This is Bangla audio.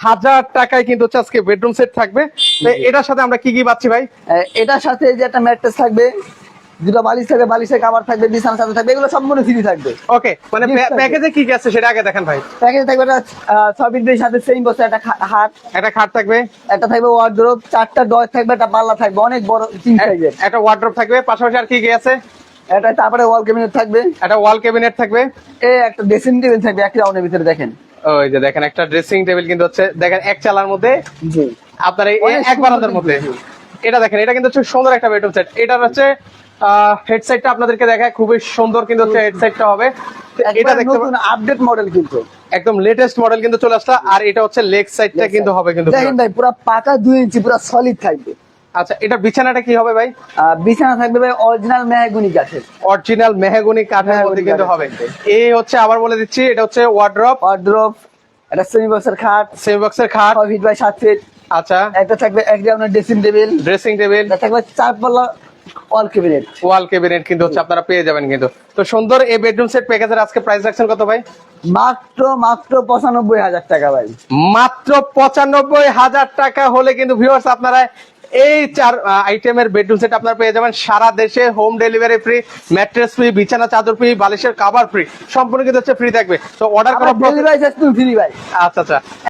1000 টাকায় কিন্তু হচ্ছে আজকে বেডরুম সেট থাকবে। তো এটার সাথে আমরা কি কি পাচ্ছি ভাই? এটার সাথে যে একটা ম্যাট্রেস থাকবে, দুটো বালিশ থাকবে, বালিশের কভার থাকবে, বিছানা চাদর থাকবে, এগুলো সম্পূর্ণ ফ্রি থাকবে। ওকে, মানে Gift থাকবে। প্যাকেজে কি কি আছে সেটা আগে দেখেন ভাই। প্যাকেজ থাকবে একটা 6 ফিটের সাথে সেম বসে একটা হাত, একটা খাট থাকবে, একটা থাকবে ওয়ার্ডরোব, 4টা ডয়ার থাকবে, একটা পাল্লা থাকবে অনেক বড় 3 সাইজের, একটা ওয়ার্ডরোব থাকবে, পাশাপাশি আর কি কি আছে? এটা তারপরে ওয়াল ক্যাবিনেট থাকবে, একটা ওয়াল ক্যাবিনেট থাকবে, একটা ড্রেসিং টেবিল থাকবে এক রাউন্ডের ভিতরে দেখেন। ওই যে দেখেন একটা ড্রেসিং টেবিল কিন্তু হচ্ছে দেখেন এক চালার মধ্যে জি আপনার এই অনেক এক বারান্দার মধ্যে। সুন্দর। এটা দেখেন, এটা কিন্তু হচ্ছে সুন্দর একটা বেডরুম সেট। এটার হচ্ছে হেডসেটটা আপনাদেরকে দেখায়, খুবই সুন্দর কিন্তু হচ্ছে হেডসেটটা হবে। তো এটা এটা দেখতে নতুন আপডেট মডেল কিন্তু একদম লেটেস্ট মডেল কিন্তু চলে আসলো। আর এটা হচ্ছে লেগ সাইডটা কিন্তু হবে কিন্তু দেখেন ভাই, পুরো পাকা 2 ইঞ্চি পুরো সলিড থাকবে। আচ্ছা, এটা বিছানাটা কি হবে ভাই? বিছানা থাকবে ভাই অরিজিনাল মেহগনি কাঠের, অরিজিনাল মেহগনি কাঠের মধ্যে কিন্তু হবে। এই হচ্ছে আবার বলে দিচ্ছি, এটা হচ্ছে ওয়ার্ড্রপ, ওয়ার্ডরোব, একটা সেমি বক্সের খাট, সেমি বক্সের খাট, 6 ফিট বাই 7 ফিট, আচ্ছা একটা থাকবে এক রাউন্ডের ড্রেসিং টেবিল, ড্রেসিং টেবিল, একটা থাকবে 4 পাল্লা ওয়াল ক্যাবিনেট। ওয়াল ক্যাবিনেট কিন্তু হচ্ছে আপনারা পেয়ে যাবেন কিন্তু। তো সুন্দর এই বেডরুম সেট প্যাকেজের আজকে প্রাইস রাখছেন কত ভাই? মাত্র 95,000 টাকা ভাই। মাত্র 95,000 টাকা হলে কিন্তু ভিউয়ার্স আপনারা এই 4 আইটেমের বেডরুম সেট আপনারা পেয়ে যাবেন। সারা দেশে home delivery free, mattress free, বিছানা চাদর ফ্রি, বালিশের কভার ফ্রি, সম্পূর্ণ কিন্তু হচ্ছে ফ্রি থাকবে। তো অর্ডার করা ডেলিভারি চার্জ ফ্রি ভাই। আচ্ছা আচ্ছা।